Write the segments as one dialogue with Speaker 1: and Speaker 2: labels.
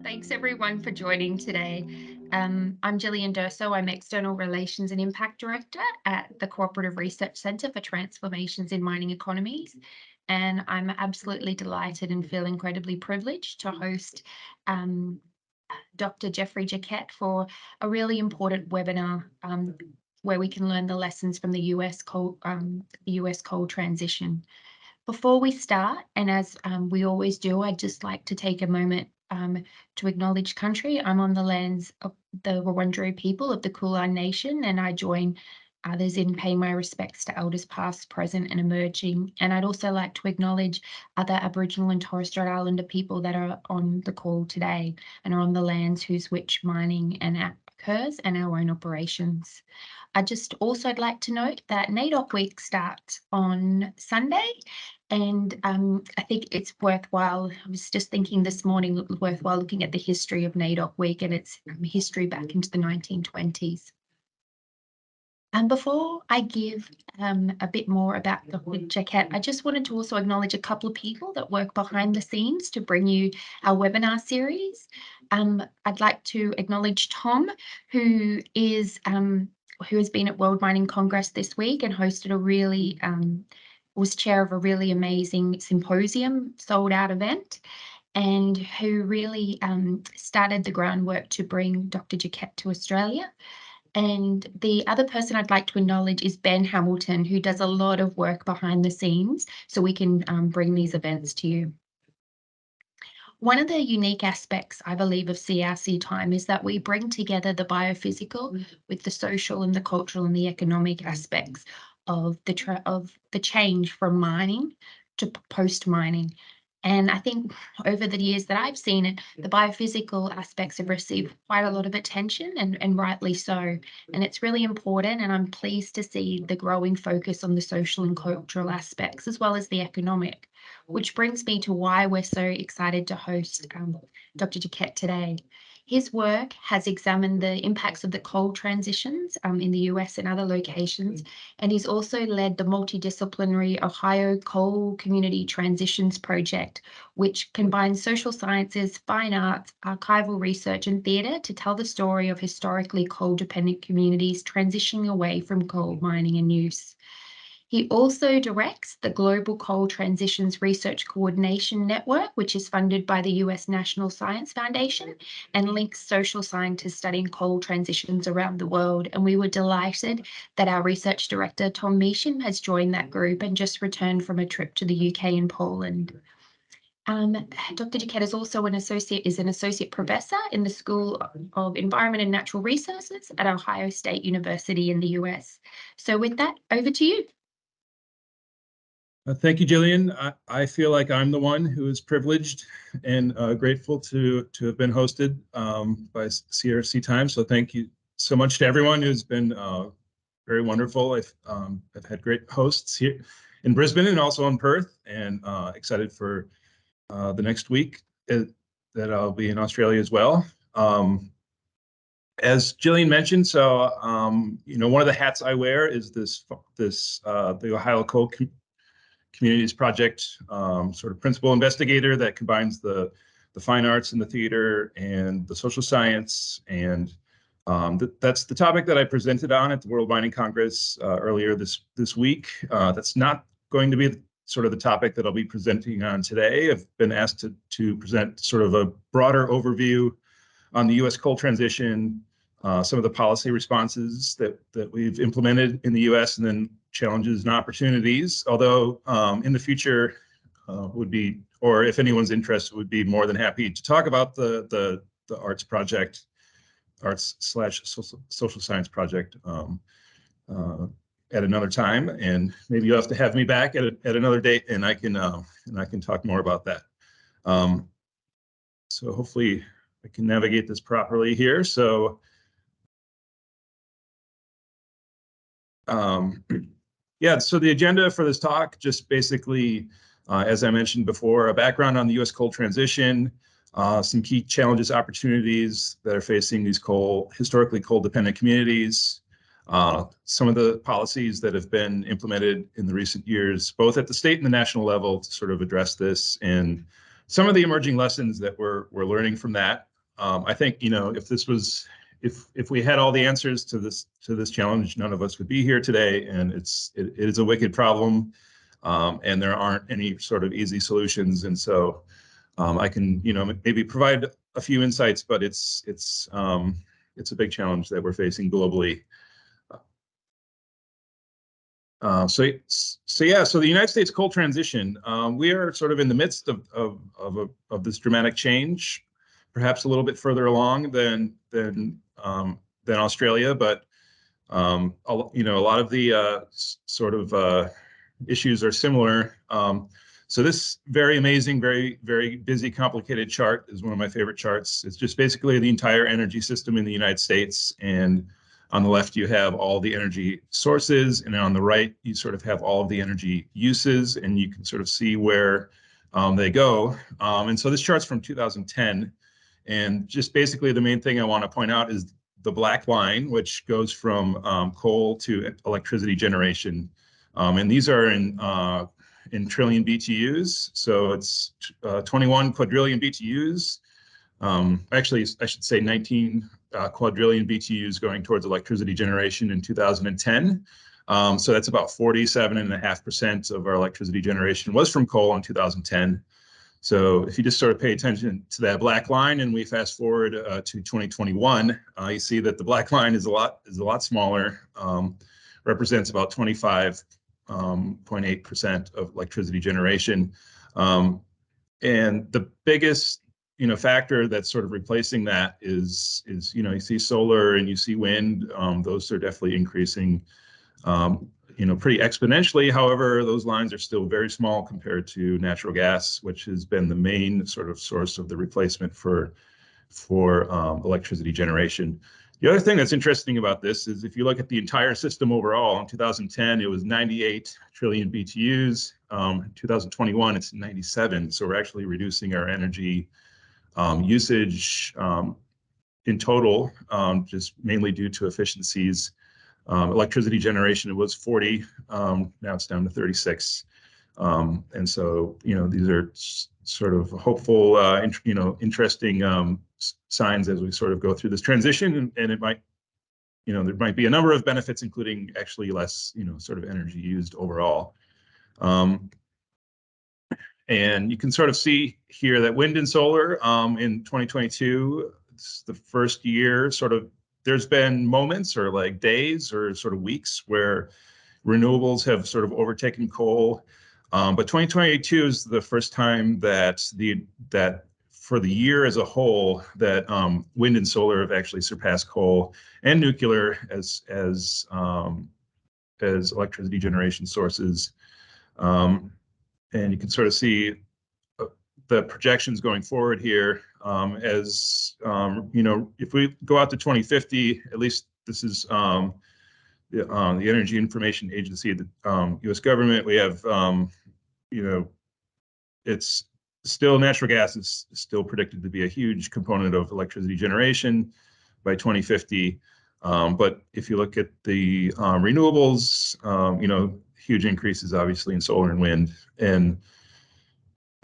Speaker 1: Thanks everyone for joining today. I'm Gillian Durso. I'm External Relations and Impact Director at the Cooperative Research Centre for Transformations in Mining Economies. And I'm absolutely delighted and feel incredibly privileged to host Dr. Jeffrey Jacquet for a really important webinar where we can learn the lessons from the US coal transition. Before we start, and as we always do, I'd just like to take a moment to acknowledge country. I'm on the lands of the Wurundjeri people of the Kulin Nation, and I join others in paying my respects to elders past, present, and emerging. And I'd also like to acknowledge other Aboriginal and Torres Strait Islander people that are on the call today and are on the lands which mining occurs and our own operations. I'd like to note that NAIDOC week starts on Sunday, and I think it's worthwhile. I was just thinking this morning, worthwhile looking at the history of NAIDOC week and its history back into the 1920s. And before I give a bit more about Dr. Jacquet, I just wanted to also acknowledge a couple of people that work behind the scenes to bring you our webinar series. I'd like to acknowledge Tom, who has been at World Mining Congress this week and hosted was chair of a really amazing symposium, sold out event, and who really started the groundwork to bring Dr. Jacquet to Australia. And the other person I'd like to acknowledge is Ben Hamilton, who does a lot of work behind the scenes so we can bring these events to you. One of the unique aspects, I believe, of CRC time is that we bring together the biophysical with the social and the cultural and the economic aspects of the change from mining to post-mining. And I think over the years that I've seen it, the biophysical aspects have received quite a lot of attention, and rightly so. And it's really important, and I'm pleased to see the growing focus on the social and cultural aspects as well as the economic, which brings me to why we're so excited to host Dr. Jacquet today. His work has examined the impacts of the coal transitions in the US and other locations, and he's also led the multidisciplinary Ohio Coal Community Transitions Project, which combines social sciences, fine arts, archival research, and theatre to tell the story of historically coal-dependent communities transitioning away from coal mining and use. He also directs the Global Coal Transitions Research Coordination Network, which is funded by the US National Science Foundation and links social scientists studying coal transitions around the world. And we were delighted that our research director, Tom Measham, has joined that group and just returned from a trip to the UK and Poland. Dr. Jacquet is also an associate professor in the School of Environment and Natural Resources at Ohio State University in the US. So with that, over to you.
Speaker 2: Thank you, Gillian. I feel like I'm the one who is privileged and grateful to have been hosted by CRC Time. So thank you so much to everyone who's been very wonderful. I've had great hosts here in Brisbane and also in Perth, and excited for the next week that I'll be in Australia as well. As Gillian mentioned, so one of the hats I wear is the Ohio Coal Communities Project sort of principal investigator that combines the fine arts and the theater and the social science. And that's the topic that I presented on at the World Mining Congress earlier this week. That's not going to be sort of the topic that I'll be presenting on today. I've been asked to present sort of a broader overview on the US coal transition, some of the policy responses that we've implemented in the US, and then challenges and opportunities. Although in the future or if anyone's interested, would be more than happy to talk about the arts project, arts/social science project at another time. And maybe you'll have to have me back at another date, and I can talk more about that. So hopefully I can navigate this properly here. So yeah, so the agenda for this talk, just basically, as I mentioned before, a background on the US coal transition, some key challenges, opportunities that are facing these historically coal-dependent communities, some of the policies that have been implemented in the recent years, both at the state and the national level, to sort of address this, and some of the emerging lessons that we're learning from that. I think, if we had all the answers to this challenge, none of us would be here today. And it is a wicked problem, and there aren't any sort of easy solutions. And so I can, maybe provide a few insights, but it's a big challenge that we're facing globally. So the United States coal transition, we are sort of in the midst of this dramatic change, perhaps a little bit further along than Australia, but a lot of the sort of issues are similar. So this very amazing, very, very busy, complicated chart is one of my favorite charts. It's just basically the entire energy system in the United States. And on the left, you have all the energy sources, and on the right, you sort of have all of the energy uses, and you can sort of see where they go. And so this chart's from 2010. And just basically the main thing I want to point out is the black line, which goes from coal to electricity generation. And these are in trillion BTUs. So it's 21 quadrillion BTUs. Actually, I should say 19 quadrillion BTUs going towards electricity generation in 2010. So that's about 47.5% of our electricity generation was from coal in 2010. So if you just sort of pay attention to that black line and we fast forward to 2021, you see that the black line is a lot smaller, represents about 25.8% of electricity generation. And the biggest factor that's sort of replacing that is you see solar and you see wind. Those are definitely increasing pretty exponentially. However, those lines are still very small compared to natural gas, which has been the main sort of source of the replacement for electricity generation. The other thing that's interesting about this is if you look at the entire system overall, in 2010, it was 98 trillion BTUs. In 2021, it's 97. So we're actually reducing our energy usage in total, just mainly due to efficiencies. Electricity generation, it was 40, now it's down to 36. And so, these are sort of hopeful, interesting signs as we sort of go through this transition, and it might, there might be a number of benefits, including actually less, sort of energy used overall. And you can sort of see here that wind and solar in 2022, it's the first year sort of, there's been moments or like days or sort of weeks where renewables have sort of overtaken coal. But 2022 is the first time that for the year as a whole that wind and solar have actually surpassed coal and nuclear as electricity generation sources. And you can sort of see the projections going forward here as, if we go out to 2050, at least this is the Energy Information Agency, the U.S. government, we have, it's still, natural gas is still predicted to be a huge component of electricity generation by 2050. But if you look at the renewables, huge increases obviously in solar and wind.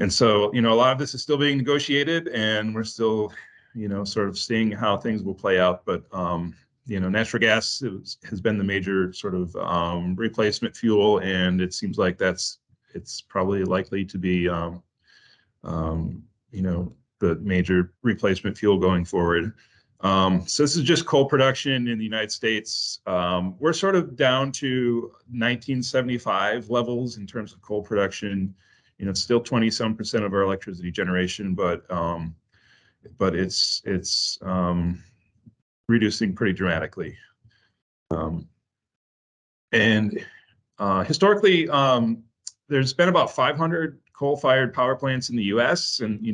Speaker 2: And so, a lot of this is still being negotiated, and we're still, sort of seeing how things will play out. But, natural gas has been the major sort of replacement fuel, and it seems like it's probably likely to be, the major replacement fuel going forward. So this is just coal production in the United States. We're sort of down to 1975 levels in terms of coal production. It's still 20-some% of our electricity generation, but it's reducing pretty dramatically. And historically, there's been about 500 coal-fired power plants in the U.S., and we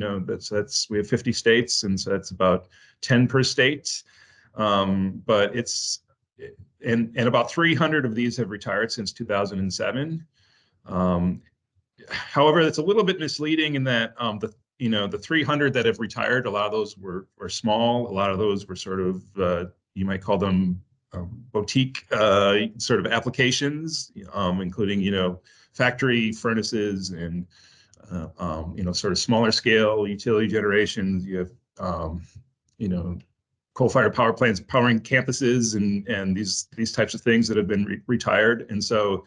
Speaker 2: have 50 states, and so that's about 10 per state. But and about 300 of these have retired since 2007. However, it's a little bit misleading in that the 300 that have retired, a lot of those were small. A lot of those were sort of you might call them boutique sort of applications, including factory furnaces and sort of smaller scale utility generations. You have coal-fired power plants powering campuses and these types of things that have been retired. And so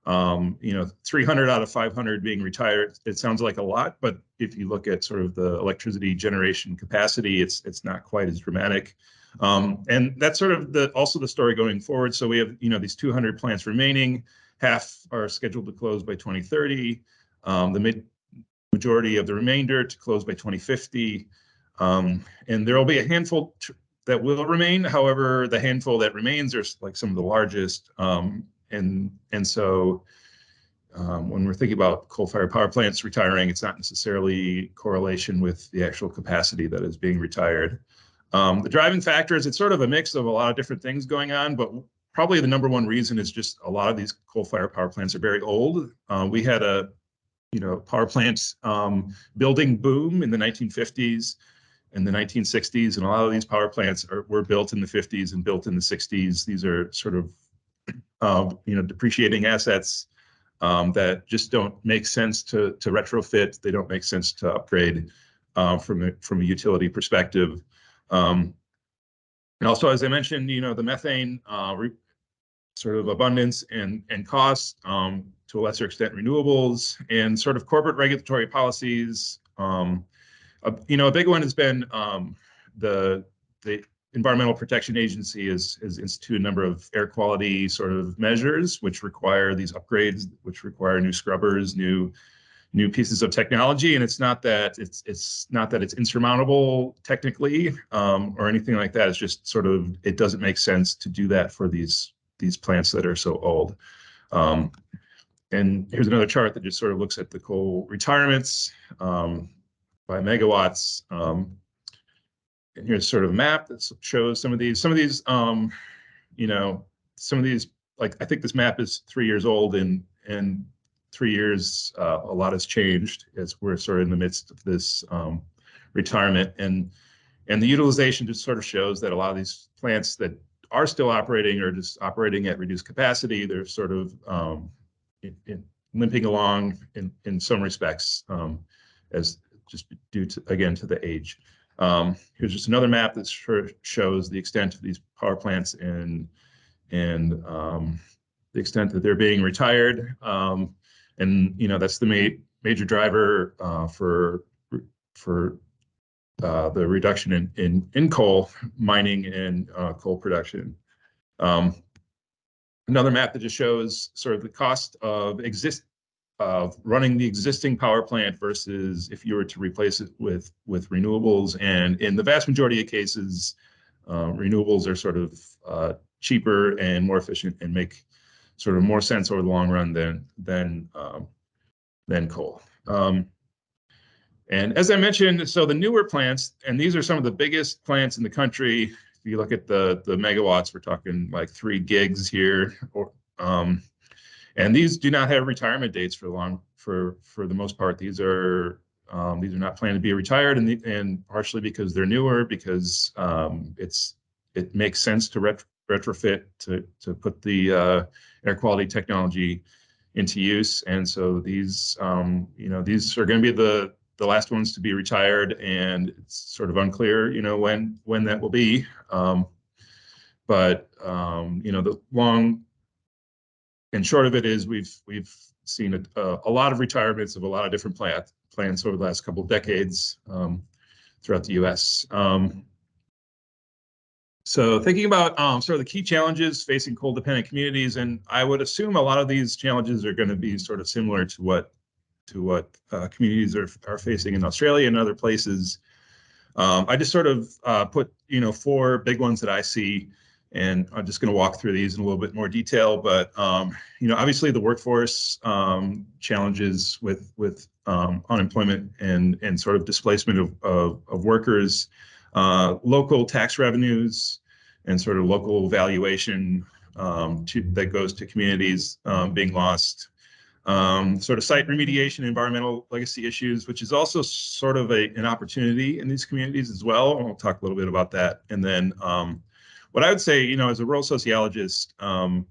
Speaker 2: 300 out of 500 being retired, it sounds like a lot, but if you look at sort of the electricity generation capacity, it's not quite as dramatic. And that's sort of also the story going forward. So we have these 200 plants remaining. Half are scheduled to close by 2030. The majority of the remainder to close by 2050. And there will be a handful that will remain. However, the handful that remains are like some of the largest. And so when we're thinking about coal-fired power plants retiring, it's not necessarily correlation with the actual capacity that is being retired. The driving factor is it's sort of a mix of a lot of different things going on, but probably the number one reason is just a lot of these coal-fired power plants are very old. We had a power plant building boom in the 1950s and the 1960s, and a lot of these power plants were built in the 50s and built in the 60s. These are sort of depreciating assets that just don't make sense to retrofit. They don't make sense to upgrade from a utility perspective. And also, as I mentioned, the methane sort of abundance and cost, to a lesser extent renewables, and sort of corporate regulatory policies. A big one has been the Environmental Protection Agency has instituted a number of air quality sort of measures, which require these upgrades, which require new scrubbers, new pieces of technology. And it's not that it's insurmountable technically or anything like that. It's just sort of, it doesn't make sense to do that for these plants that are so old. And here's another chart that just sort of looks at the coal retirements by megawatts. And here's sort of a map that shows some of these, like, I think this map is 3 years old, and 3 years, a lot has changed as we're sort of in the midst of this retirement. And the utilization just sort of shows that a lot of these plants that are still operating are just operating at reduced capacity. They're sort of limping along in some respects, as just due to, again, to the age. Here's just another map that shows the extent of these power plants and the extent that they're being retired. And that's the major driver for the reduction in coal mining and coal production. Another map that just shows sort of the cost of running the existing power plant versus if you were to replace it with renewables. And in the vast majority of cases, renewables are sort of cheaper and more efficient and make sort of more sense over the long run than coal. And as I mentioned, so the newer plants, and these are some of the biggest plants in the country. If you look at the megawatts, we're talking like 3 gigs here. And these do not have retirement dates for the most part. These are not planned to be retired, and partially because they're newer, because it makes sense to retrofit to put the air quality technology into use. And so these these are going to be the last ones to be retired, and it's sort of unclear when that will be. But the long and short of it is we've seen a lot of retirements of a lot of different plants over the last couple of decades throughout the U.S. So thinking about sort of the key challenges facing coal-dependent communities, and I would assume a lot of these challenges are going to be sort of similar to what communities are facing in Australia and other places. I just sort of put 4 big ones that I see, and I'm just going to walk through these in a little bit more detail. But obviously the workforce challenges with unemployment and sort of displacement of workers, local tax revenues, and sort of local valuation that goes to communities being lost. Sort of site remediation, environmental legacy issues, which is also sort of an opportunity in these communities as well. And we'll talk a little bit about that. And then what I would say, as a rural sociologist, a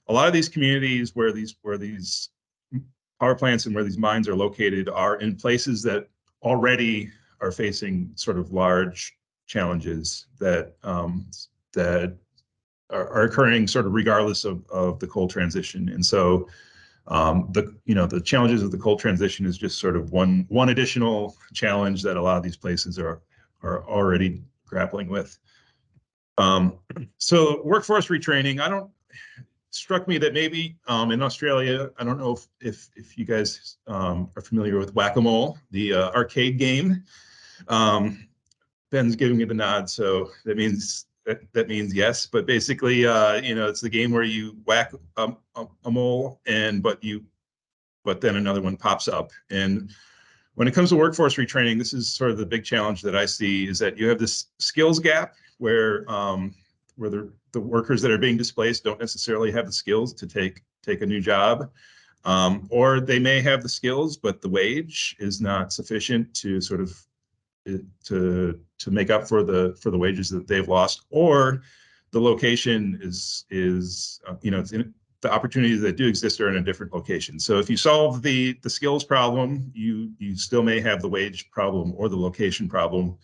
Speaker 2: lot of these communities where these power plants and where these mines are located are in places that already are facing sort of large challenges that that are occurring sort of regardless of the coal transition. And so the challenges of the coal transition is just sort of one additional challenge that a lot of these places are already grappling with. So workforce retraining, struck me that maybe in Australia, I don't know if you guys are familiar with whack-a-mole, the arcade game. Ben's giving me the nod, so that means yes. But basically, it's the game where you whack a mole, but then another one pops up. And when it comes to workforce retraining, this is sort of the big challenge that I see, is that you have this skills gap where the workers that are being displaced don't necessarily have the skills to take a new job, or they may have the skills, but the wage is not sufficient to sort of to make up for the wages that they've lost, or the location is the opportunities that do exist are in a different location. So if you solve the skills problem, you still may have the wage problem or the location problem.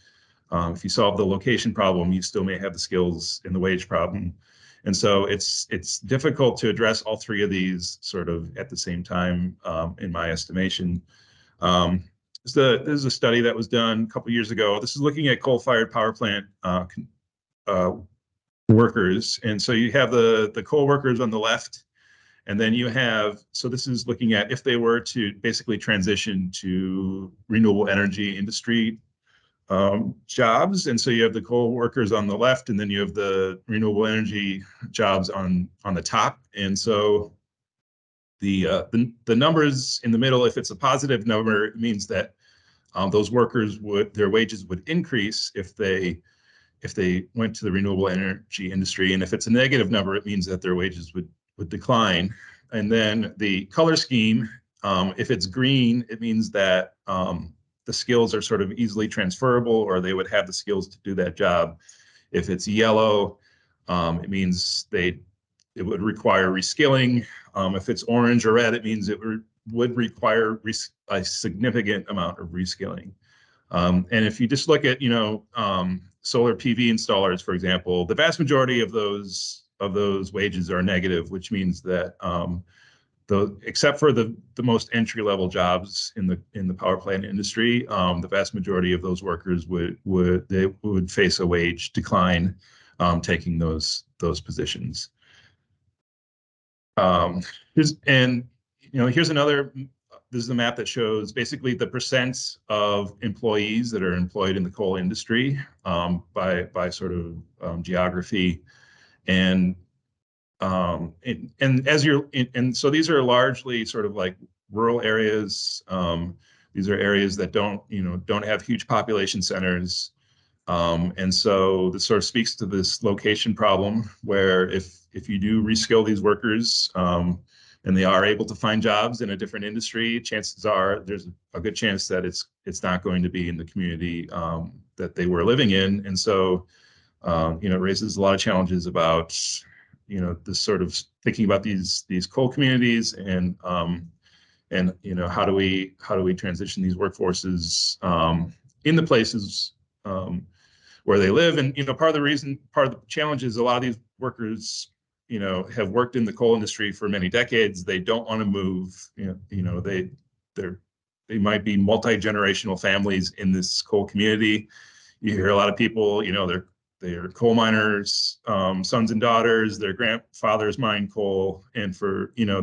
Speaker 2: If you solve the location problem, you still may have the skills and the wage problem. And so it's difficult to address all three of these sort of at the same time, in my estimation. This is a study that was done a couple of years ago. This is looking at coal-fired power plant workers. And so you have the coal workers on the left, and then you have, so this is looking at if they were to basically transition to renewable energy industry jobs. And so you have the coal workers on the left, and then you have the renewable energy jobs on the top. And so the numbers in the middle, if it's a positive number, it means that those workers their wages would increase if they went to the renewable energy industry. And if it's a negative number, it means that their wages would decline. And then the color scheme, if it's green, it means that the skills are sort of easily transferable, or they would have the skills to do that job. If it's yellow, it means it would require reskilling. If it's orange or red, it means it would require a significant amount of reskilling. And if you just look at, solar PV installers, for example, the vast majority of those wages are negative, which means that except for the most entry-level jobs in the power plant industry, the vast majority of those workers would face a wage decline taking those positions. Here's another. This is a map that shows basically the percent of employees that are employed in the coal industry by sort of geography, and so these are largely sort of like rural areas. These are areas that don't have huge population centers. And so this sort of speaks to this location problem, where if you do reskill these workers, and they are able to find jobs in a different industry, chances are there's a good chance that it's not going to be in the community that they were living in. And so it raises a lot of challenges about this sort of thinking about these coal communities, and how do we transition these workforces in the places where they live. And part of the challenge is a lot of these workers have worked in the coal industry for many decades. They don't want to move. They might be multi-generational families in this coal community. You hear a lot of people, they're coal miners, sons and daughters. Their grandfathers mined coal, and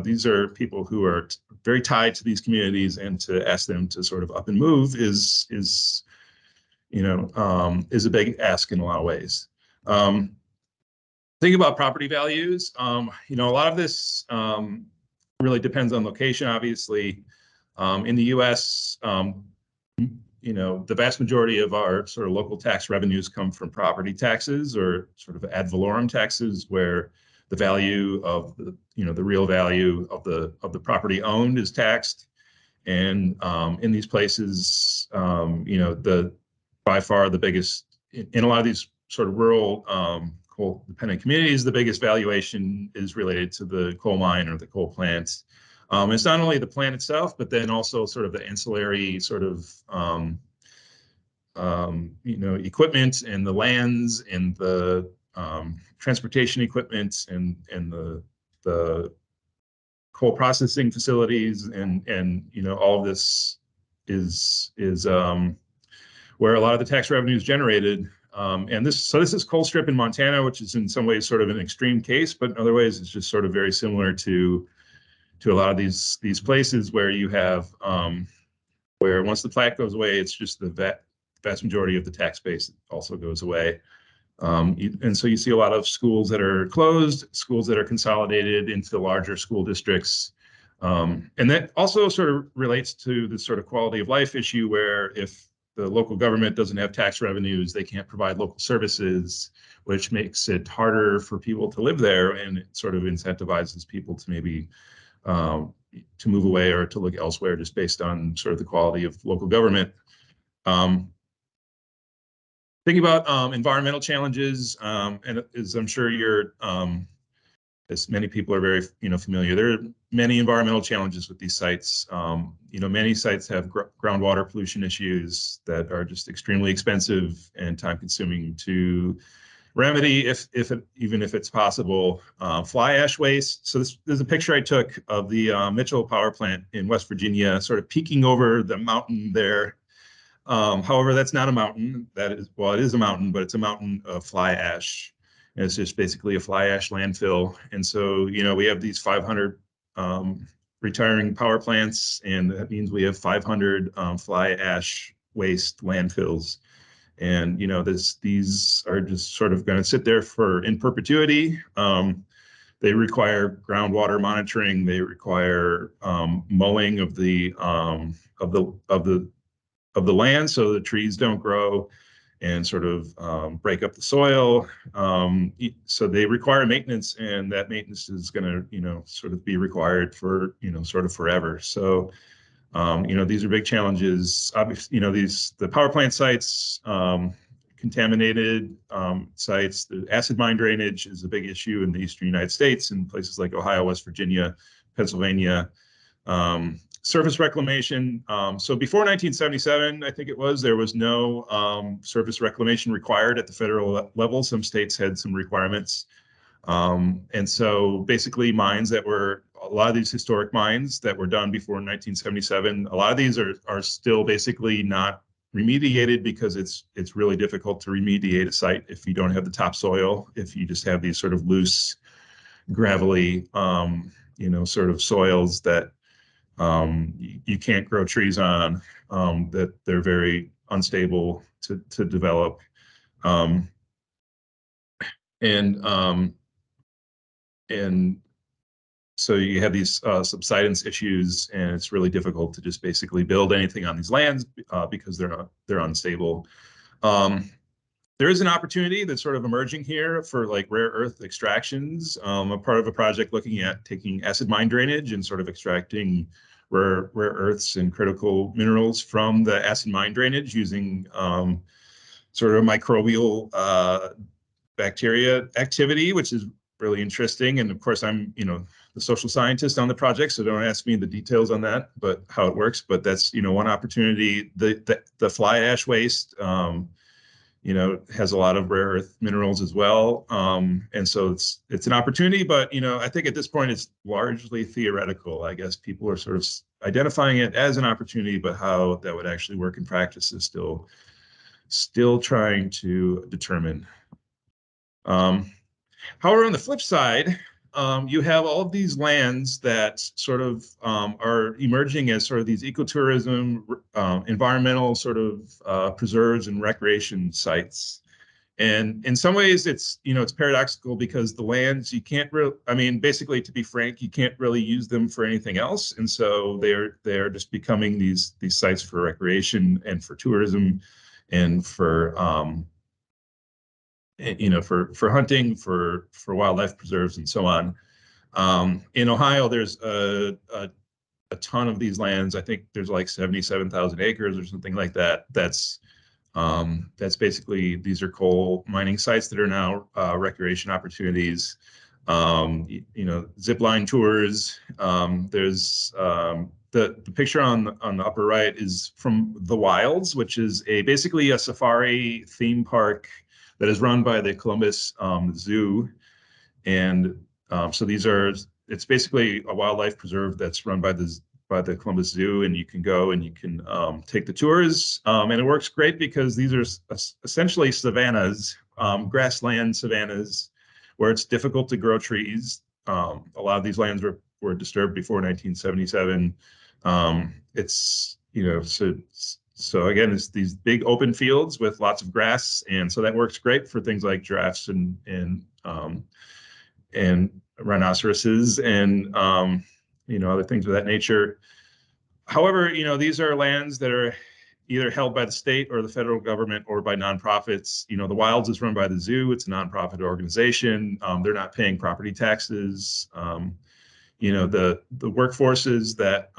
Speaker 2: these are people who are very tied to these communities. And to ask them to sort of up and move is a big ask in a lot of ways. Think about property values. A lot of this really depends on location, obviously. In the U.S., the vast majority of our sort of local tax revenues come from property taxes, or sort of ad valorem taxes, where the value of the real value of the property owned is taxed. And in these places, by far the biggest, in a lot of these sort of rural coal dependent communities, the biggest valuation is related to the coal mine or the coal plants. It's not only the plant itself, but then also sort of the ancillary sort of equipment and the lands and the transportation equipment and the coal processing facilities and all of this is where a lot of the tax revenue is generated. And this is Colstrip in Montana, which is in some ways sort of an extreme case, but in other ways it's just sort of very similar to a lot of these places where you have where once the plat goes away, it's just the vast majority of the tax base also goes away. And so you see a lot of schools that are closed, schools that are consolidated into larger school districts. And that also sort of relates to the sort of quality of life issue where if the local government doesn't have tax revenues, they can't provide local services, which makes it harder for people to live there, and it sort of incentivizes people to maybe to move away or to look elsewhere just based on sort of the quality of local government. Thinking about environmental challenges, and as I'm sure you're, as many people are very familiar, there are many environmental challenges with these sites. Many sites have groundwater pollution issues that are just extremely expensive and time-consuming to remedy, even if it's possible. Fly ash waste. So there's a picture I took of the Mitchell Power Plant in West Virginia, sort of peeking over the mountain there. However, that's not a mountain. It is a mountain, but it's a mountain of fly ash. And it's just basically a fly ash landfill. And so, we have these 500 retiring power plants, and that means we have 500 fly ash waste landfills. And, these are just sort of going to sit there in perpetuity. They require groundwater monitoring. They require mowing of the land so the trees don't grow and sort of break up the soil. So they require maintenance, and that maintenance is going to, sort of be required for, sort of forever. So, these are big challenges. Obviously, the power plant sites, contaminated sites, the acid mine drainage is a big issue in the eastern United States in places like Ohio, West Virginia, Pennsylvania. Surface reclamation. So before 1977, I think it was, there was no surface reclamation required at the federal level. Some states had some requirements. And so basically a lot of these historic mines that were done before 1977, a lot of these are still basically not remediated because it's really difficult to remediate a site if you don't have the topsoil, if you just have these sort of loose, gravelly, sort of soils that you can't grow trees on, that they're very unstable to develop. And so you have these subsidence issues, and it's really difficult to just basically build anything on these lands because they're unstable. There is an opportunity that's sort of emerging here for like rare earth extractions. I'm part of a project looking at taking acid mine drainage and sort of extracting rare earths and critical minerals from the acid mine drainage using sort of microbial bacteria activity, which is really interesting. And of course, I'm the social scientist on the project, so don't ask me the details on that, but how it works. But that's one opportunity. The fly ash waste has a lot of rare earth minerals as well. And so it's an opportunity, but, I think at this point it's largely theoretical. I guess people are sort of identifying it as an opportunity, but how that would actually work in practice is still trying to determine. However, on the flip side, you have all of these lands that sort of are emerging as sort of these ecotourism, environmental sort of preserves and recreation sites. And in some ways, it's paradoxical because the lands, you can't really, basically, to be frank, you can't really use them for anything else. And so they're just becoming these sites for recreation and for tourism and for for hunting, for wildlife preserves, and so on. In Ohio, there's a ton of these lands. I think there's like 77,000 acres or something like that. That's basically, these are coal mining sites that are now recreation opportunities. Zip line tours. There's the picture on the upper right is from the Wilds, which is basically a safari theme park that is run by the Columbus Zoo. And so it's basically a wildlife preserve that's run by the Columbus Zoo, and you can go and you can take the tours. And it works great because these are essentially savannas, grassland savannas, where it's difficult to grow trees. A lot of these lands were disturbed before 1977. It's, so again, it's these big open fields with lots of grass, and so that works great for things like giraffes and rhinoceroses and other things of that nature. However, these are lands that are either held by the state or the federal government or by nonprofits. The Wilds is run by the zoo. It's a nonprofit organization. They're not paying property taxes. The workforces that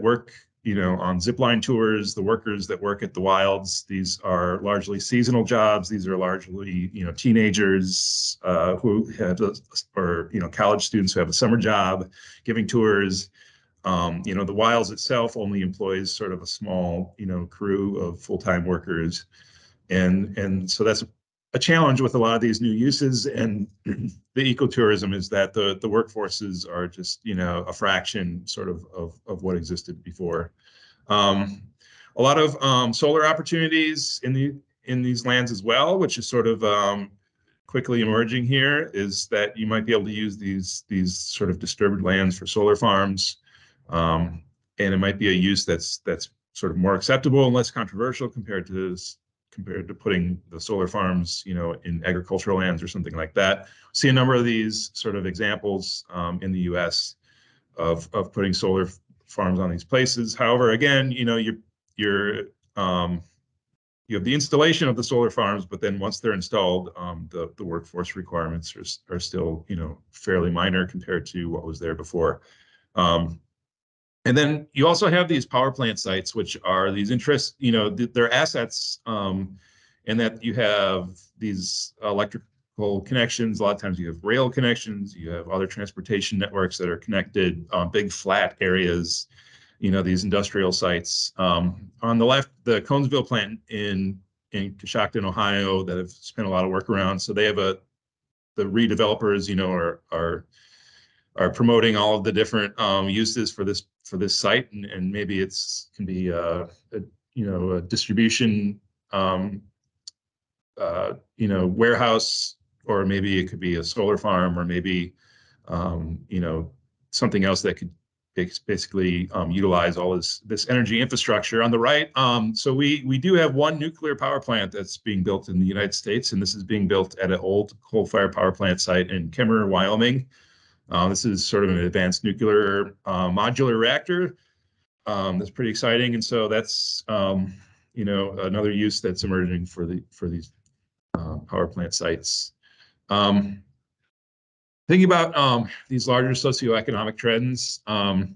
Speaker 2: work, on zipline tours, the workers that work at the Wilds, these are largely seasonal jobs. These are largely, teenagers who have, or college students who have a summer job giving tours. The Wilds itself only employs sort of a small, crew of full-time workers. And so that's a challenge with a lot of these new uses. And the ecotourism is that the workforces are just, a fraction sort of what existed before. A lot of solar opportunities in these lands as well, which is sort of quickly emerging here, is that you might be able to use these sort of disturbed lands for solar farms. And it might be a use that's sort of more acceptable and less controversial compared to putting the solar farms, in agricultural lands or something like that. See a number of these sort of examples in the U.S. of putting solar farms on these places. However, again, you have the installation of the solar farms, but then once they're installed, the workforce requirements are still, fairly minor compared to what was there before. And then you also have these power plant sites, which are these they're assets, and that you have these electrical connections. A lot of times you have rail connections, you have other transportation networks that are connected, big flat areas, these industrial sites. On the left, the Conesville plant in Coshocton, Ohio, that have spent a lot of work around. So they have the redevelopers, are promoting all of the different uses for this site, and maybe can be a distribution warehouse, or maybe it could be a solar farm, or maybe something else that could basically utilize all this energy infrastructure. On the right, so we do have one nuclear power plant that's being built in the United States, and this is being built at an old coal-fired power plant site in Kemmerer, Wyoming. This is sort of an advanced nuclear modular reactor. That's pretty exciting, and so that's another use that's emerging for these power plant sites. Thinking about these larger socioeconomic trends, a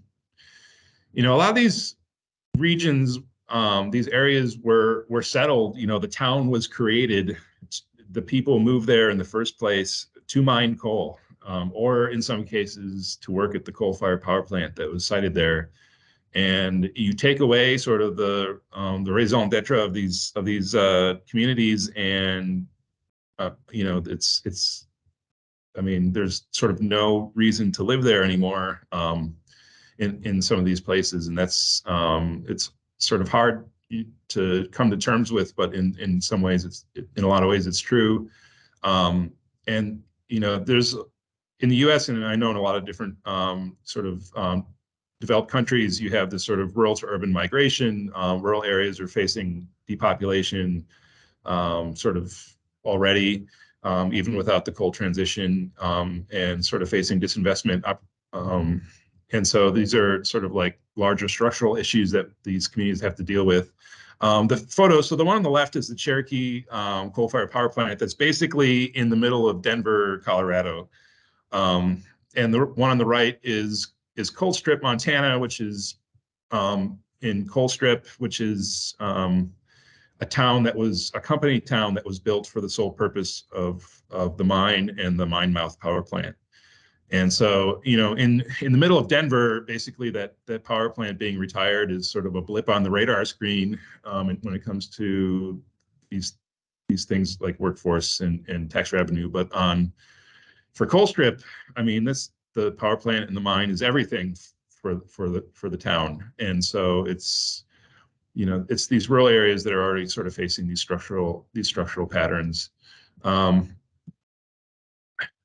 Speaker 2: lot of these regions, these areas were settled. The town was created. The people moved there in the first place to mine coal. Or in some cases to work at the coal-fired power plant that was sited there. And you take away sort of the raison d'etre of these communities, and there's sort of no reason to live there anymore in some of these places, and that's it's sort of hard to come to terms with, but in some ways in a lot of ways it's true. And there's in the U.S., and I know in a lot of different developed countries, you have this sort of rural to urban migration. Rural areas are facing depopulation sort of already, even without the coal transition, and sort of facing disinvestment. And so these are sort of like larger structural issues that these communities have to deal with. The photo, so the one on the left is the Cherokee coal-fired power plant that's basically in the middle of Denver, Colorado. And the one on the right is Colstrip, Montana, which is in Colstrip, which is a company town that was built for the sole purpose of the mine and the mine mouth power plant. And so, in the middle of Denver, basically that power plant being retired is sort of a blip on the radar screen when it comes to these things like workforce and tax revenue. But for Colstrip, I mean, the power plant and the mine is everything for the town. And so it's these rural areas that are already sort of facing these structural patterns.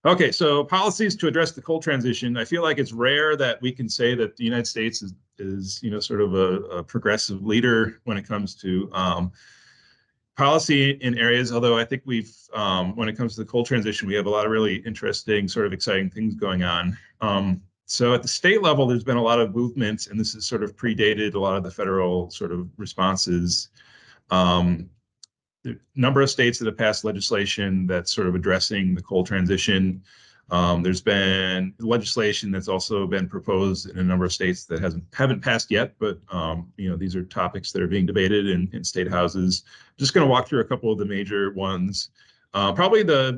Speaker 2: Okay, so policies to address the coal transition. I feel like it's rare that we can say that the United States is sort of a progressive leader when it comes to policy in areas. Although I think when it comes to the coal transition, we have a lot of really interesting, sort of exciting things going on. So at the state level, there's been a lot of movements, and this has sort of predated a lot of the federal sort of responses. The number of states that have passed legislation that's sort of addressing the coal transition. There's been legislation that's also been proposed in a number of states that haven't passed yet, but these are topics that are being debated in state houses. Just going to walk through a couple of the major ones. Probably the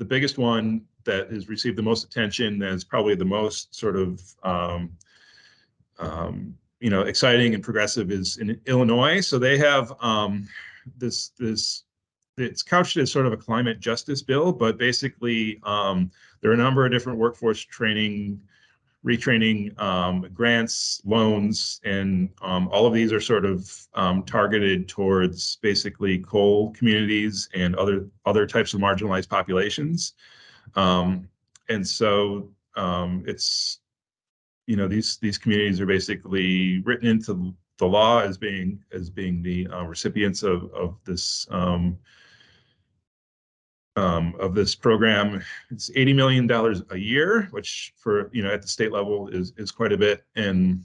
Speaker 2: biggest one that has received the most attention, that's probably the most sort of exciting and progressive, is in Illinois. So they have this it's couched as sort of a climate justice bill, but basically there are a number of different workforce training, retraining grants, loans, and all of these are sort of targeted towards basically coal communities and other types of marginalized populations. And so it's these communities are basically written into the law as being the recipients of this program. It's $80 million a year, which for at the state level is quite a bit, and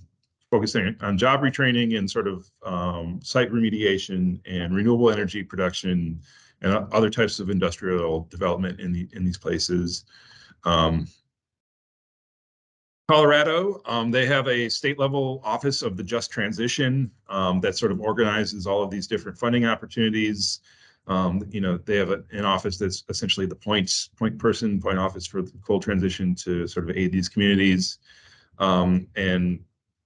Speaker 2: focusing on job retraining and sort of site remediation and renewable energy production and other types of industrial development in these places. Colorado, they have a state-level Office of the Just Transition that sort of organizes all of these different funding opportunities. They have an office that's essentially the point office for the coal transition to sort of aid these communities, and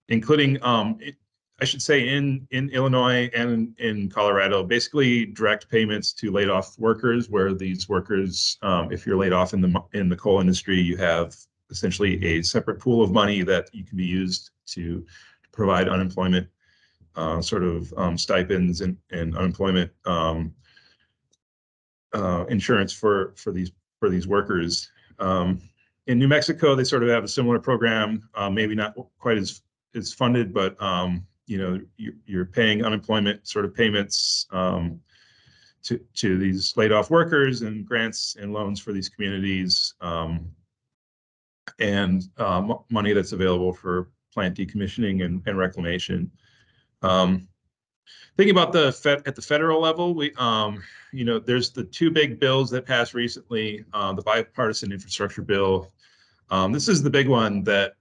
Speaker 2: including, I should say, in Illinois and in Colorado, basically direct payments to laid off workers, where these workers, if you're laid off in the coal industry, you have essentially a separate pool of money that you can be used to provide unemployment stipends and unemployment insurance for these workers. In New Mexico, they sort of have a similar program, maybe not quite as funded, but you're paying unemployment sort of payments to these laid off workers, and grants and loans for these communities, and money that's available for plant decommissioning and reclamation. Thinking about at the federal level, there's the two big bills that passed recently, the bipartisan infrastructure bill. This is the big one that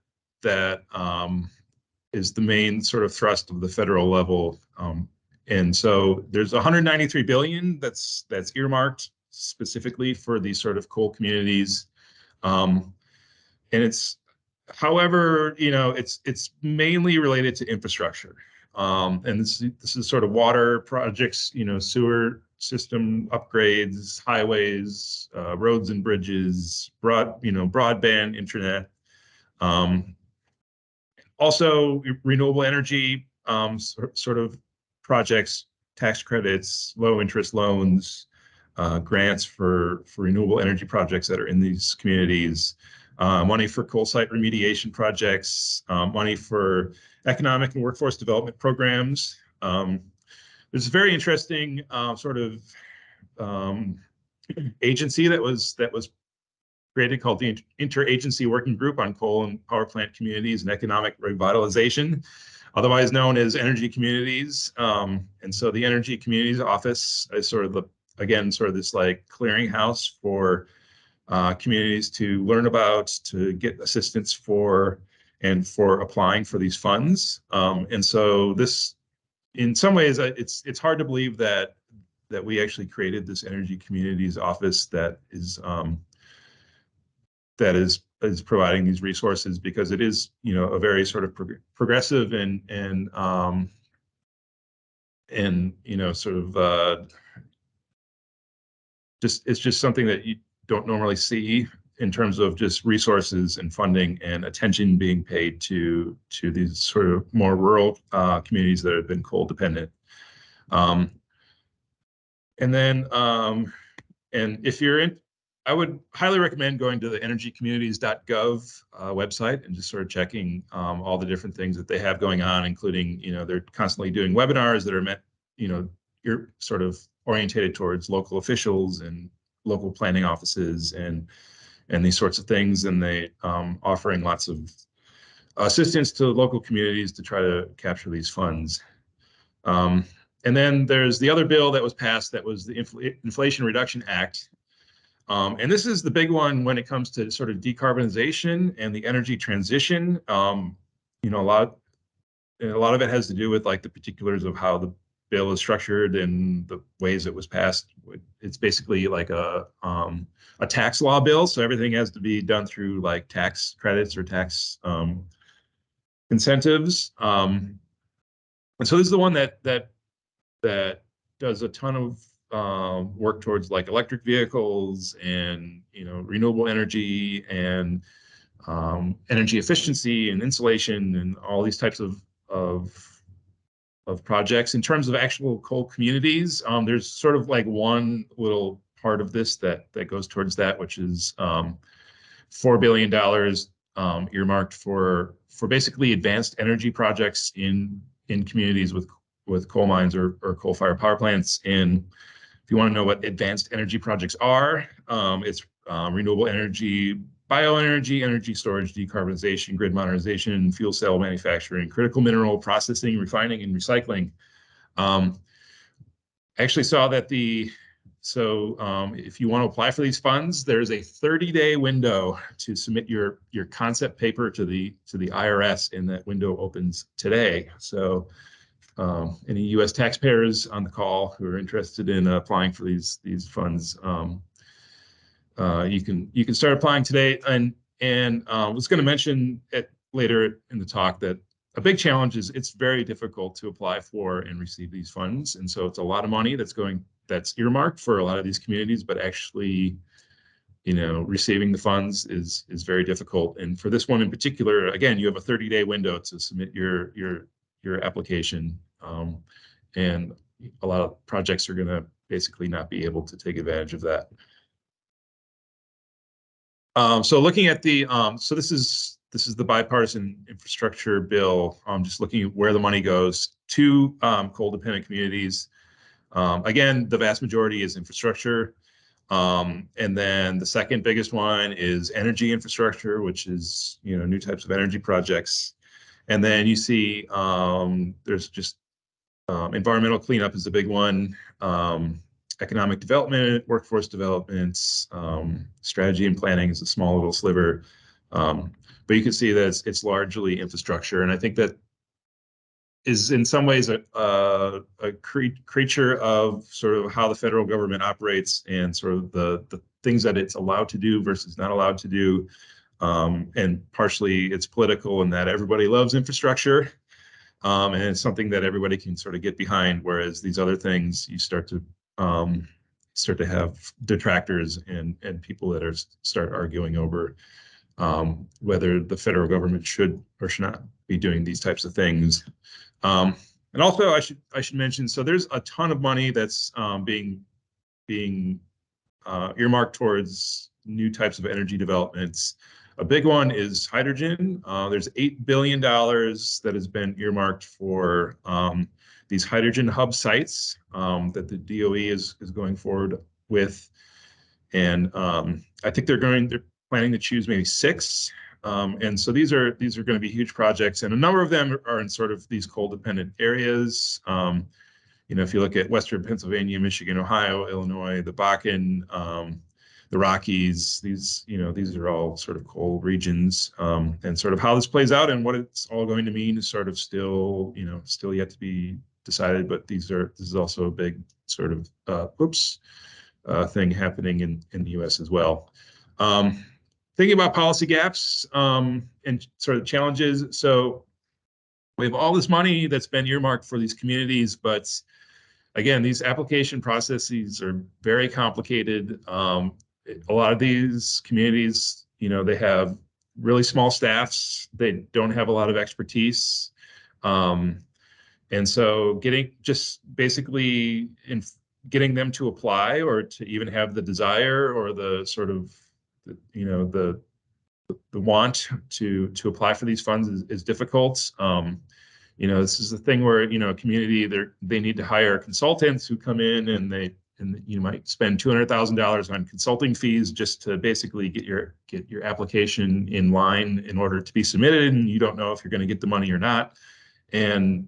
Speaker 2: is the main sort of thrust of the federal level. And so there's 193 billion that's earmarked specifically for these sort of coal communities. And it's, however, it's mainly related to infrastructure. And this is sort of water projects, sewer system upgrades, highways, roads and bridges, broadband internet. Also renewable energy sort of projects, tax credits, low interest loans, grants for renewable energy projects that are in these communities. Money for coal site remediation projects, money for economic and workforce development programs. There's a very interesting sort of agency that was created called the Interagency Working Group on Coal and Power Plant Communities and Economic Revitalization, otherwise known as Energy Communities. And so the Energy Communities Office is sort of this like clearinghouse for communities to learn about, to get assistance for, and for applying for these funds. And so this, in some ways, it's hard to believe that we actually created this Energy Communities Office that that is providing these resources, because it is, you know, a very sort of progressive and you know, sort of it's just something that you don't normally see in terms of just resources and funding and attention being paid to these sort of more rural communities that have been coal dependent. And then, and if you're in, I would highly recommend going to the energycommunities.gov website and just sort of checking all the different things that they have going on, including, you know, they're constantly doing webinars that are meant, you know, you're sort of orientated towards local officials and local planning offices and these sorts of things. And they offering lots of assistance to local communities to try to capture these funds. And then there's the other bill that was passed, that was the Inflation Reduction Act. And this is the big one when it comes to sort of decarbonization and the energy transition. You know, a lot of it has to do with like the particulars of how the bill is structured and the ways it was passed. It's basically like a tax law bill, so everything has to be done through like tax credits or tax incentives. And so this is the one that does a ton of work towards like electric vehicles and, you know, renewable energy and energy efficiency and insulation and all these types of projects. In terms of actual coal communities, there's sort of like one little part of this that goes towards that, which is $4 billion earmarked for basically advanced energy projects in communities with coal mines or coal-fired power plants. And if you want to know what advanced energy projects are, it's renewable energy, bioenergy, energy storage, decarbonization, grid modernization, fuel cell manufacturing, critical mineral processing, refining, and recycling. I actually saw that if you want to apply for these funds, there's a 30-day window to submit your concept paper to the IRS, and that window opens today. So any U.S. taxpayers on the call who are interested in applying for these funds, you can start applying today. And I was going to mention later in the talk that a big challenge is it's very difficult to apply for and receive these funds, and so it's a lot of money that's earmarked for a lot of these communities, but actually, you know, receiving the funds is very difficult. And for this one in particular, again, you have a 30-day window to submit your application, and a lot of projects are going to basically not be able to take advantage of that. So looking at the so this is the bipartisan infrastructure bill. Just looking at where the money goes to coal dependent communities. Again, the vast majority is infrastructure. And then the second biggest one is energy infrastructure, which is, you know, new types of energy projects. And then you see there's just environmental cleanup is a big one. Economic development, workforce development, strategy and planning is a small little sliver. But you can see that it's largely infrastructure. And I think that is in some ways a creature of sort of how the federal government operates and sort of the things that it's allowed to do versus not allowed to do. And partially it's political in that everybody loves infrastructure. And it's something that everybody can sort of get behind, whereas these other things you start to have detractors and people that start arguing over whether the federal government should or should not be doing these types of things. And also, I should mention, so there's a ton of money that's being earmarked towards new types of energy developments. A big one is hydrogen. There's $8 billion that has been earmarked for these hydrogen hub sites that the DOE is going forward with. And I think they're planning to choose maybe 6. And so these are going to be huge projects, and a number of them are in sort of these coal dependent areas. You know, if you look at Western Pennsylvania, Michigan, Ohio, Illinois, the Bakken, the Rockies, these are all sort of coal regions, and sort of how this plays out and what it's all going to mean is sort of still yet to be decided. But this is also a big sort of thing happening in the U.S. as well. thinking about policy gaps and sort of challenges. So we have all this money that's been earmarked for these communities, but again, these application processes are very complicated. A lot of these communities, they have really small staffs. They don't have a lot of expertise. And so getting them to apply or to even have the desire or the sort of, the want to apply for these funds is difficult. This is the thing where, a community, they need to hire consultants who come in and you might spend $200,000 on consulting fees just to basically get your application in line in order to be submitted, and you don't know if you're going to get the money or not. And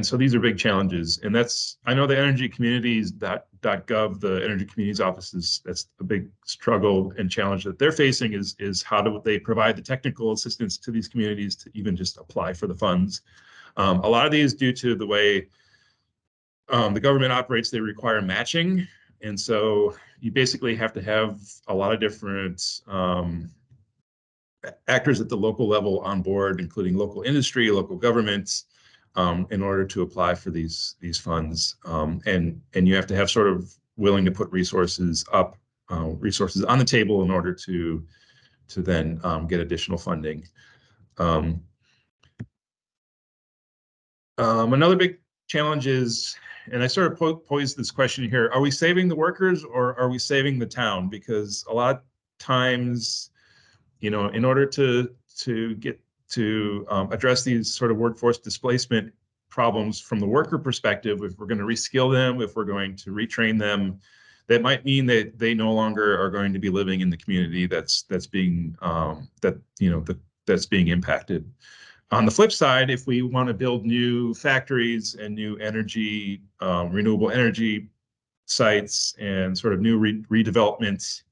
Speaker 2: so these are big challenges. And I know the energy communities.gov, the energy communities offices, that's a big struggle and challenge that they're facing is how do they provide the technical assistance to these communities to even just apply for the funds. A lot of these, due to the way the government operates, they require matching. And so you basically have to have a lot of different actors at the local level on board, including local industry, local governments, in order to apply for these funds. And you have to have sort of willing to put resources on the table in order to then get additional funding. Another big challenge is, and I sort of posed this question here, are we saving the workers or are we saving the town? Because a lot of times, in order to address these sort of workforce displacement problems from the worker perspective, if we're going to reskill them, if we're going to retrain them, that might mean that they no longer are going to be living in the community that's being impacted. On the flip side, if we want to build new factories and new energy, renewable energy sites and sort of new redevelopments,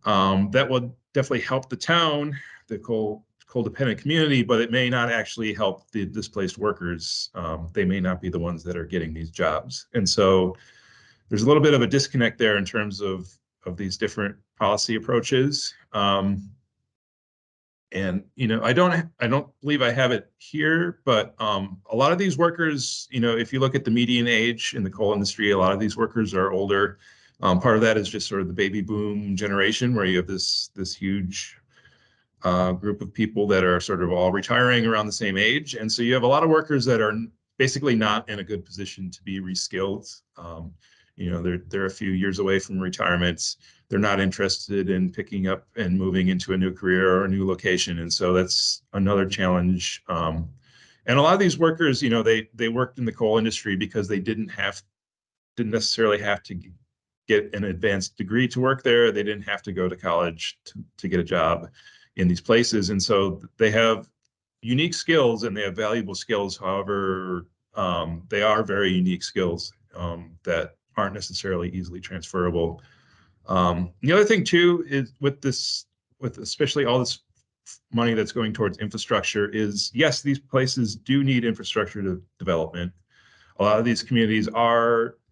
Speaker 2: that will definitely help the town, the coal-dependent community, but it may not actually help the displaced workers. They may not be the ones that are getting these jobs. And so there's a little bit of a disconnect there in terms of these different policy approaches. And I don't believe I have it here, but a lot of these workers, if you look at the median age in the coal industry, a lot of these workers are older. Part of that is just sort of the baby boom generation, where you have this huge group of people that are sort of all retiring around the same age, and so you have a lot of workers that are basically not in a good position to be reskilled. They're a few years away from retirement. They're not interested in picking up and moving into a new career or a new location. And so that's another challenge. And a lot of these workers, they worked in the coal industry because they didn't necessarily have to get an advanced degree to work there. They didn't have to go to college to get a job in these places. And so they have unique skills and they have valuable skills. However, they are very unique skills that aren't necessarily easily transferable. The other thing too is with especially all this money that's going towards infrastructure is, yes, these places do need infrastructure development. A lot of these communities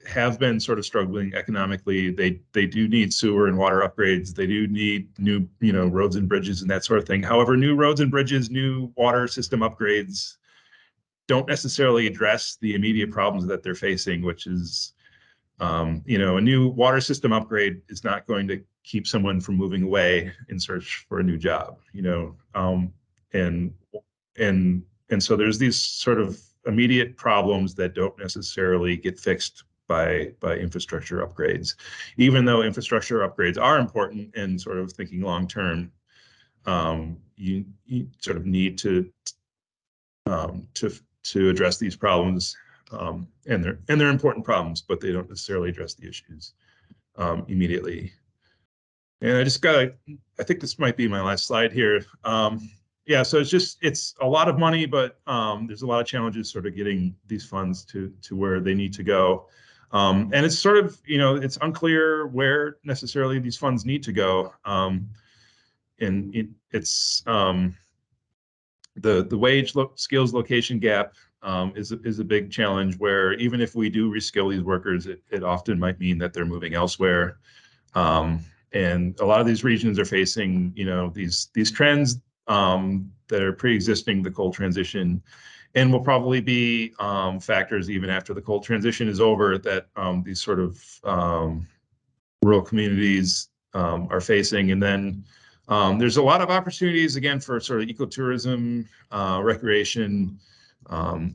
Speaker 2: have been sort of struggling economically. They do need sewer and water upgrades. They do need new, roads and bridges and that sort of thing. However, new roads and bridges, new water system upgrades don't necessarily address the immediate problems that they're facing, which is, a new water system upgrade is not going to keep someone from moving away in search for a new job, and so there's these sort of immediate problems that don't necessarily get fixed by infrastructure upgrades, even though infrastructure upgrades are important and sort of thinking long term. You sort of need to address these problems. And they're important problems, but they don't necessarily address the issues immediately. And I think this might be my last slide here. Yeah, so it's a lot of money, but there's a lot of challenges sort of getting these funds to where they need to go. And it's sort of, it's unclear where necessarily these funds need to go. And it's the wage skills location gap is a big challenge, where even if we do reskill these workers, it often might mean that they're moving elsewhere. and a lot of these regions are facing, you know, these trends that are pre-existing the coal transition, and will probably be factors even after the coal transition is over that these sort of rural communities are facing. And then there's a lot of opportunities, again, for sort of ecotourism, recreation,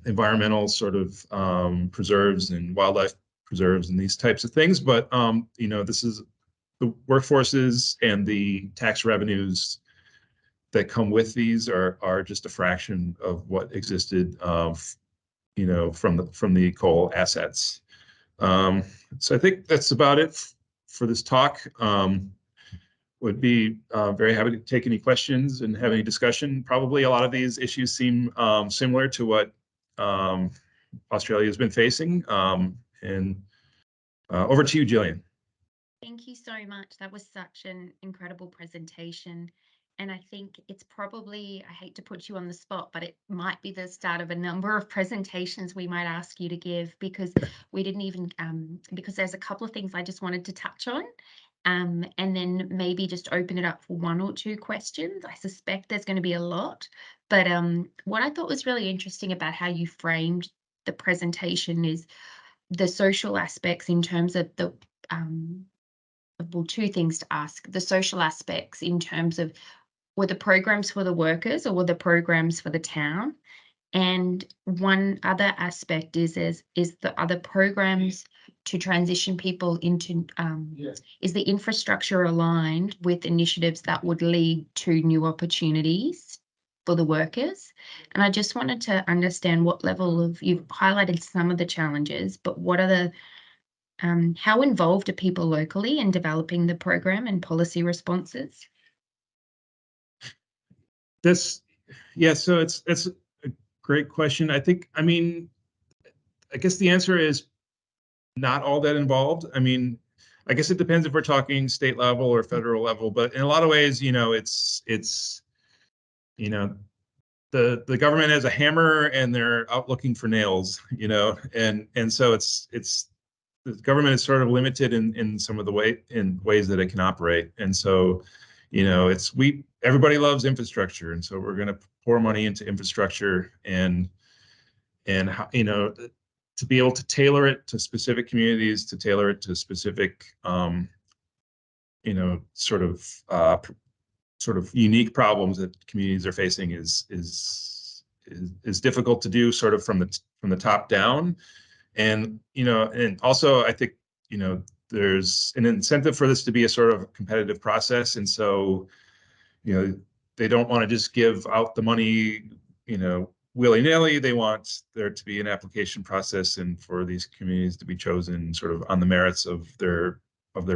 Speaker 2: environmental sort of preserves and wildlife preserves and these types of things. But, you know, this is the workforces and the tax revenues that come with these are just a fraction of what existed, you know, from the coal assets. So I think that's about it for this talk. Would be very happy to take any questions and have any discussion. Probably a lot of these issues seem similar to what Australia has been facing. And over to you, Jillian.
Speaker 1: Thank you so much. That was such an incredible presentation. And I think it's probably, I hate to put you on the spot, but it might be the start of a number of presentations we might ask you to give, because we didn't even, because there's a couple of things I just wanted to touch on. And then maybe just open it up for 1 or 2 questions. I suspect there's going to be a lot. But what I thought was really interesting about how you framed the presentation is the social aspects in terms of the, well, 2 things to ask. The social aspects in terms of, were the programs for the workers or were the programs for the town? And one other aspect is the other programs to transition people into, is the infrastructure aligned with initiatives that would lead to new opportunities for the workers? And I just wanted to understand what level of, you've highlighted some of the challenges, but what are the, how involved are people locally in developing the program and policy responses?
Speaker 2: Yeah, so it's a great question. I mean, I guess the answer is not all that involved. I mean, I guess it depends if we're talking state level or federal level, but in a lot of ways, you know, it's you know, the government has a hammer and they're out looking for nails, you know, and so it's the government is sort of limited in some of the ways that it can operate. And so, you know, everybody loves infrastructure, and so we're going to pour money into infrastructure, and you know, to be able to tailor it to specific communities, to tailor it to specific you know, sort of unique problems that communities are facing is difficult to do sort of from the top down. And, you know, and also I think, you know, there's an incentive for this to be a sort of competitive process. And so, you know, they don't want to just give out the money, you know, willy-nilly. They want there to be an application process and for these communities to be chosen sort of on the merits of their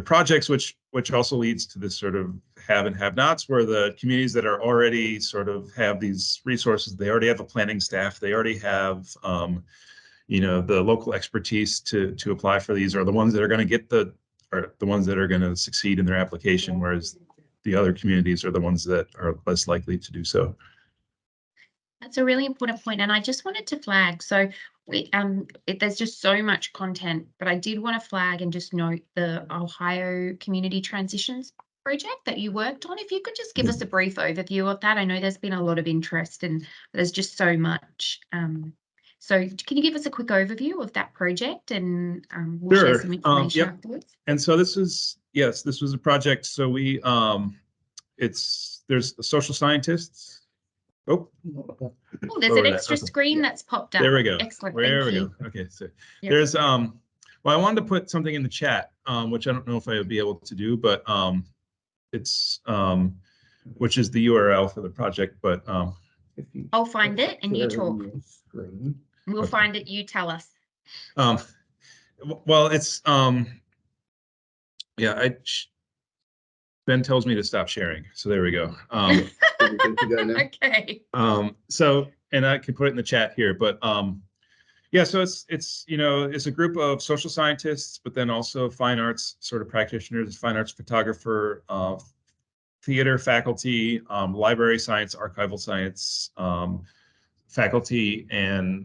Speaker 2: projects, which also leads to this sort of have and have nots, where the communities that are already sort of have these resources, they already have a planning staff, they already have you know, the local expertise to apply for these, are the ones that are going to the ones that are going to succeed in their application, whereas the other communities are the ones that are less likely to do so.
Speaker 1: That's a really important point, and I just wanted to flag. So, there's just so much content, but I did want to flag and just note the Ohio Community Transitions project that you worked on. If you could just give us a brief overview of that. I know there's been a lot of interest, and there's just so much. So, can you give us a quick overview of that project, and we'll share some information afterwards.
Speaker 2: And so this was a project. So we there's social scientists. Oh,
Speaker 1: there's an extra screen that's popped up.
Speaker 2: There we go.
Speaker 1: Excellent.
Speaker 2: There we go. Okay, so there's well, I wanted to put something in the chat, which I don't know if I would be able to do, but it's which is the URL for the project. But
Speaker 1: I'll find it and you talk. We'll find it. You tell us.
Speaker 2: Well, it's yeah. Ben tells me to stop sharing, so there we go.
Speaker 1: Okay.
Speaker 2: So, and I can put it in the chat here, but yeah. So it's you know, it's a group of social scientists, but then also fine arts sort of practitioners, fine arts photographer, theater faculty, library science, archival science faculty, and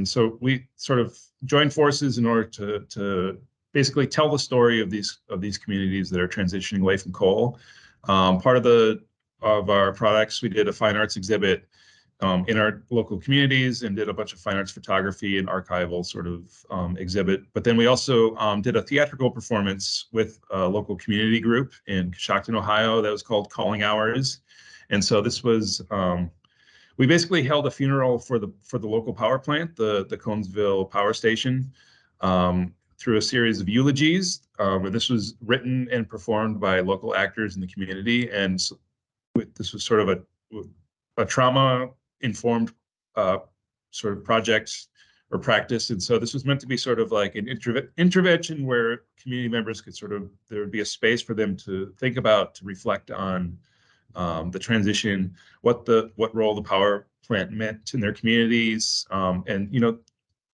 Speaker 2: so we sort of joined forces in order to basically tell the story of these communities that are transitioning away from coal. Part of our products, we did a fine arts exhibit in our local communities and did a bunch of fine arts photography and archival sort of exhibit. But then we also did a theatrical performance with a local community group in Coshocton, Ohio, that was called Calling Hours. And so this was, we basically held a funeral for the local power plant, the Conesville Power Station, through a series of eulogies. And this was written and performed by local actors in the community. And so this was sort of a trauma-informed sort of project or practice. And so this was meant to be sort of like an intervention where community members could there would be a space for them to think about, to reflect on the transition, what role the power plant meant in their communities,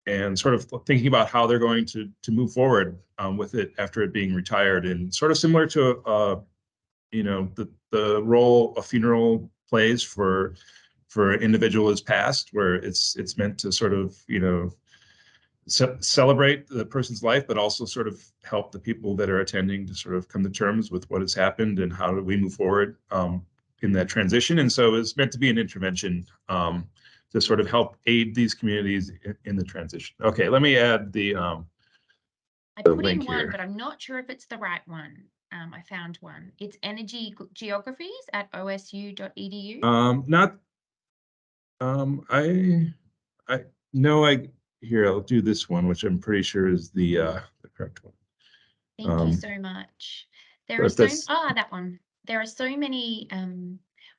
Speaker 2: and sort of thinking about how they're going to move forward with it after it being retired, and sort of similar to the role a funeral plays for an individual who's passed, where it's meant to sort of celebrate the person's life, but also sort of help the people that are attending to sort of come to terms with what has happened and how do we move forward in that transition. And so it's meant to be an intervention to sort of help aid these communities in the transition. Okay, let me add the
Speaker 1: I put in one,
Speaker 2: here.
Speaker 1: but I'm not sure if it's the right one. I found one. It's energy geographies at osu.edu.
Speaker 2: Here, I'll do this one, which I'm pretty sure is the correct one.
Speaker 1: Thank you so much. There are that one. There are so many.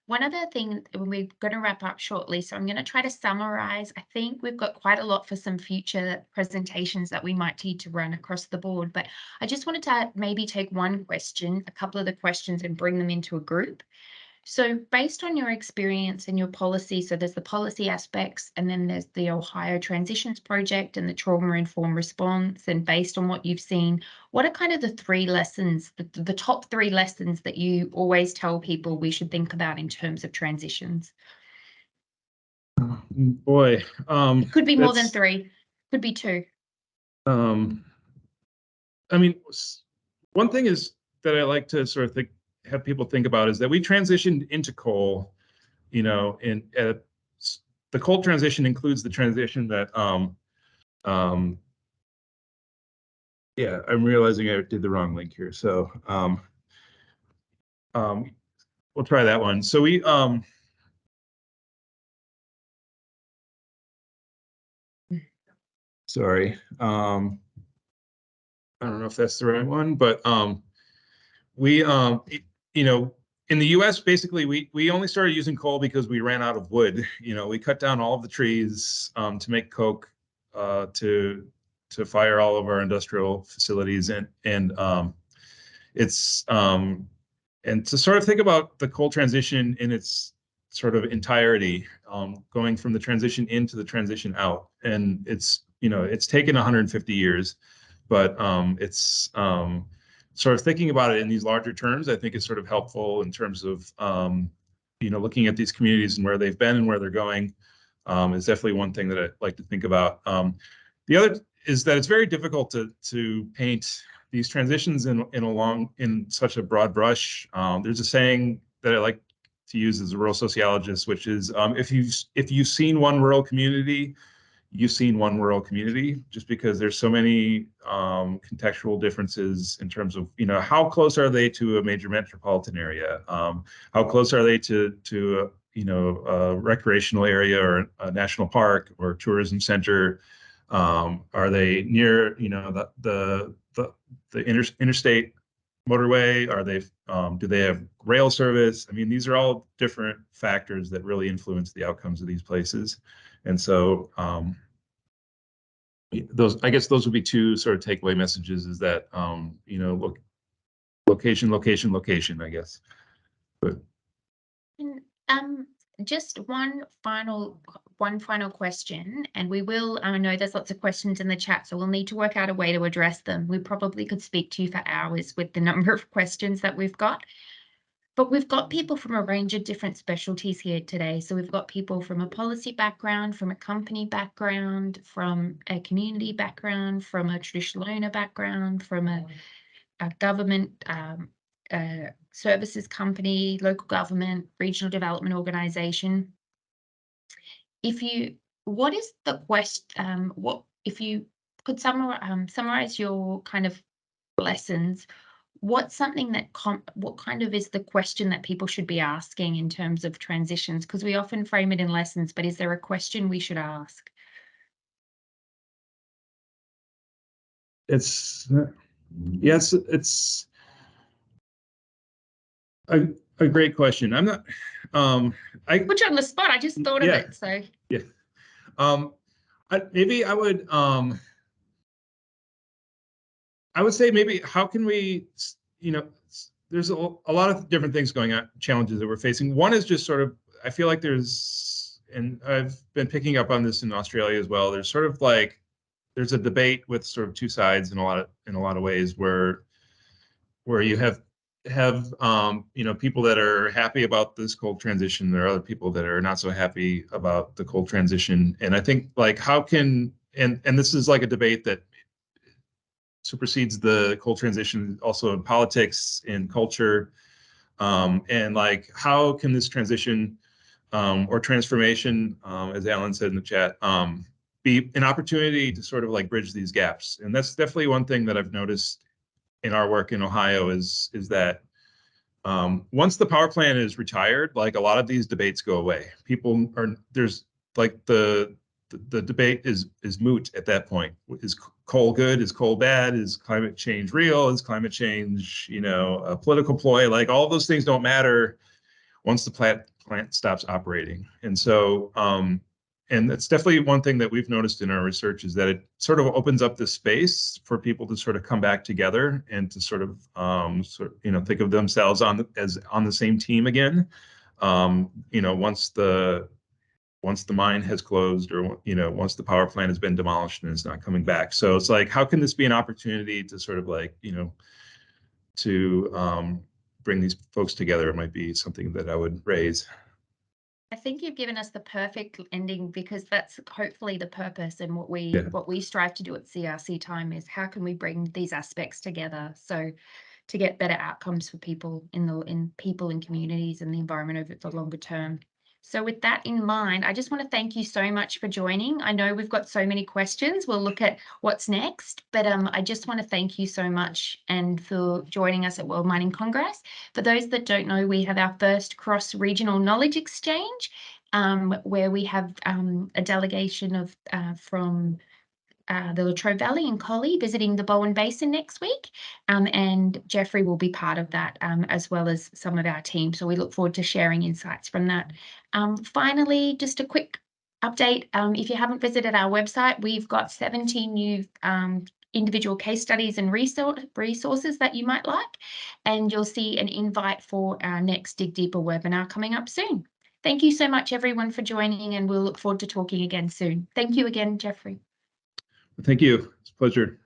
Speaker 1: One other thing, we're going to wrap up shortly, so I'm going to try to summarize. I think we've got quite a lot for some future presentations that we might need to run across the board, but I just wanted to maybe take one question, a couple of the questions, and bring them into a group. So based on your experience and your policy, so there's the policy aspects, and then there's the Ohio Transitions Project and the trauma-informed response. And based on what you've seen, what are kind of the three lessons, the top three lessons that you always tell people we should think about in terms of transitions?
Speaker 2: Boy,
Speaker 1: it could be more than three, could be two.
Speaker 2: I mean, one thing is that I like to sort of have people think about is that we transitioned into coal, and the coal transition includes the transition that, yeah, I'm realizing I did the wrong link here. So we'll try that one. So we, sorry, I don't know if that's the right one, but we, in the U.S., basically, we only started using coal because we ran out of wood. We cut down all of the trees to make coke, to fire all of our industrial facilities, and to sort of think about the coal transition in its sort of entirety, going from the transition into the transition out, and it's taken 150 years, but it's sort of thinking about it in these larger terms, I think is sort of helpful in terms of, looking at these communities and where they've been and where they're going, is definitely one thing that I like to think about. The other is that it's very difficult to paint these transitions in such a broad brush. There's a saying that I like to use as a rural sociologist, which is, if you've seen one rural community, you've seen one rural community, just because there's so many contextual differences in terms of, how close are they to a major metropolitan area? How close are they to a recreational area or a national park or tourism center? Are they near, the interstate motorway? Are they, do they have rail service? I mean, these are all different factors that really influence the outcomes of these places. And so I guess those would be two sort of takeaway messages, is that, location, I guess. But
Speaker 1: just one final question, and we will, I know there's lots of questions in the chat, so we'll need to work out a way to address them. We probably could speak to you for hours with the number of questions that we've got. But we've got people from a range of different specialties here today. So we've got people from a policy background, from a company background, from a community background, from a traditional owner background, from a government services company, local government, regional development organization. What is the question? If you could summarize your kind of lessons? What's something that what kind of is the question that people should be asking in terms of transitions? Because we often frame it in lessons, but is there a question we should ask?
Speaker 2: It's yes, it's a great question. I'm not I
Speaker 1: Put you on the spot. I just thought of it. So
Speaker 2: yeah. Maybe I would say maybe how can we, there's a lot of different things going on, challenges that we're facing. One is just sort of, I feel like there's, and I've been picking up on this in Australia as well. There's sort of like, there's a debate with sort of two sides in a lot of ways where you have people that are happy about this cold transition. There are other people that are not so happy about the cold transition. And I think like how can, and this is like a debate that supersedes the cold transition also in politics, in culture, and like how can this transition or transformation, as Alan said in the chat, be an opportunity to sort of like bridge these gaps. And that's definitely one thing that I've noticed in our work in Ohio is that once the power plant is retired, like a lot of these debates go away. There's like the debate is moot at that point. Is coal good? Is coal bad? Is climate change real? Is climate change, a political ploy? Like all of those things don't matter once the plant stops operating. And so, and that's definitely one thing that we've noticed in our research is that it sort of opens up this space for people to sort of come back together and to sort of, think of themselves as on the same team again. Once the mine has closed or, once the power plant has been demolished and it's not coming back. So it's like, how can this be an opportunity to sort of like, to bring these folks together? It might be something that I would raise.
Speaker 1: I think you've given us the perfect ending, because that's hopefully the purpose, and what we strive to do at CRC Time is how can we bring these aspects together so to get better outcomes for people in people and communities and the environment over the longer term. So with that in mind, I just want to thank you so much for joining. I know we've got so many questions. We'll look at what's next, but I just want to thank you so much and for joining us at World Mining Congress. For those that don't know, we have our first cross-regional knowledge exchange, where we have a delegation from the Latrobe Valley and Collie visiting the Bowen Basin next week, and Jeffrey will be part of that, as well as some of our team. So we look forward to sharing insights from that. Finally, just a quick update. If you haven't visited our website, we've got 17 new individual case studies and resources that you might like, and you'll see an invite for our next Dig Deeper webinar coming up soon. Thank you so much, everyone, for joining, and we'll look forward to talking again soon. Thank you again, Jeffrey.
Speaker 2: Thank you. It's a pleasure.